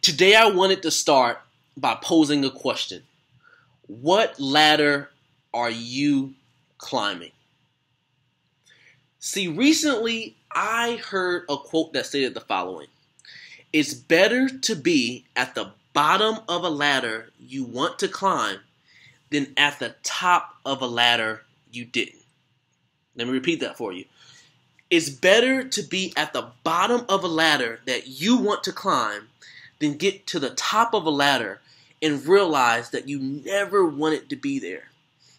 Today I wanted to start by posing a question. What ladder are you climbing? See, recently I heard a quote that stated the following. It's better to be at the bottom of a ladder you want to climb than at the top of a ladder you didn't. Let me repeat that for you. It's better to be at the bottom of a ladder that you want to climb than get to the top of a ladder and realize that you never wanted to be there.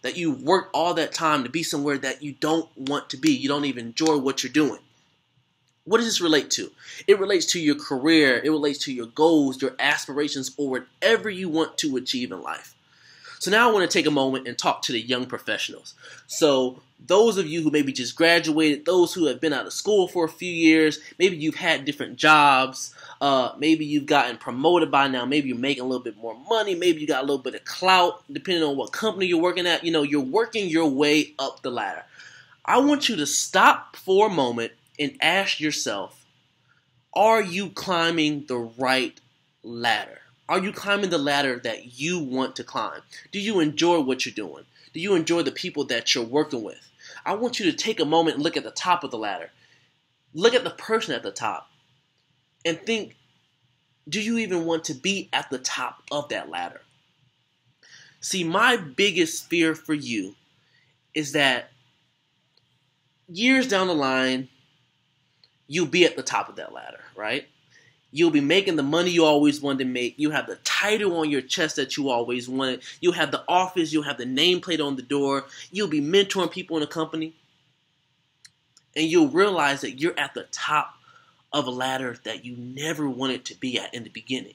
That you worked all that time to be somewhere that you don't want to be. You don't even enjoy what you're doing. What does this relate to? It relates to your career. It relates to your goals, your aspirations, or whatever you want to achieve in life. So now I want to take a moment and talk to the young professionals. So those of you who maybe just graduated, those who have been out of school for a few years, maybe you've had different jobs, maybe you've gotten promoted by now, maybe you're making a little bit more money, maybe you got a little bit of clout, depending on what company you're working at. You know, you're working your way up the ladder. I want you to stop for a moment and ask yourself, are you climbing the right ladder? Are you climbing the ladder that you want to climb? Do you enjoy what you're doing? Do you enjoy the people that you're working with? I want you to take a moment and look at the top of the ladder. Look at the person at the top and think, do you even want to be at the top of that ladder? See, my biggest fear for you is that years down the line, you'll be at the top of that ladder, right? You'll be making the money you always wanted to make. You have the title on your chest that you always wanted. You'll have the office. You'll have the nameplate on the door. You'll be mentoring people in the company. And you'll realize that you're at the top of a ladder that you never wanted to be at in the beginning.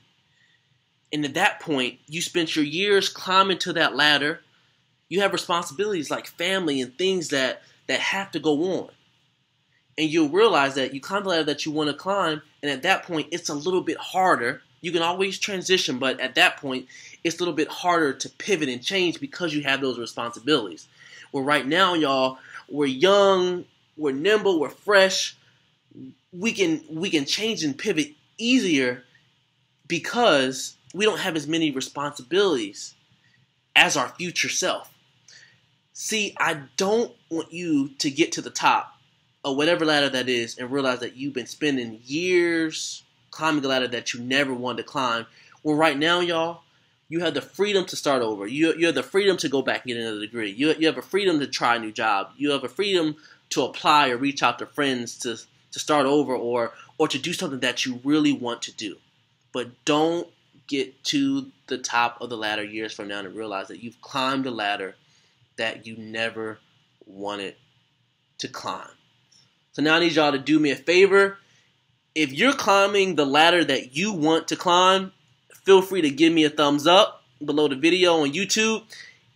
And at that point, you spent your years climbing to that ladder. You have responsibilities like family and things that have to go on. And you'll realize that you climb the ladder that you want to climb, and at that point, it's a little bit harder. You can always transition, but at that point, it's a little bit harder to pivot and change because you have those responsibilities. Well, right now, y'all, we're young, we're nimble, we're fresh. We can change and pivot easier because we don't have as many responsibilities as our future self. See, I don't want you to get to the top or whatever ladder that is and realize that you've been spending years climbing a ladder that you never wanted to climb. Well, right now, y'all, you have the freedom to start over. You have the freedom to go back and get another degree. You have a freedom to try a new job. You have a freedom to apply or reach out to friends to start over or to do something that you really want to do. But don't get to the top of the ladder years from now and realize that you've climbed a ladder that you never wanted to climb. So now I need y'all to do me a favor. If you're climbing the ladder that you want to climb, feel free to give me a thumbs up below the video on YouTube.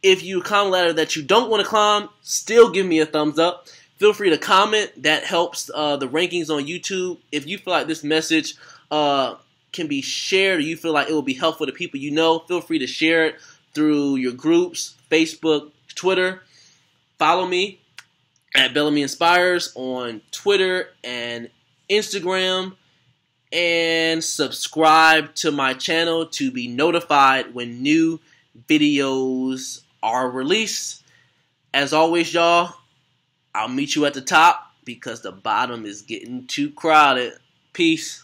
If you climb a ladder that you don't want to climb, still give me a thumbs up. Feel free to comment. That helps the rankings on YouTube. If you feel like this message can be shared or you feel like it will be helpful to people you know, feel free to share it through your groups, Facebook, Twitter. Follow me at Bellamy Inspires on Twitter and Instagram, and subscribe to my channel to be notified when new videos are released. As always, y'all, I'll meet you at the top because the bottom is getting too crowded. Peace.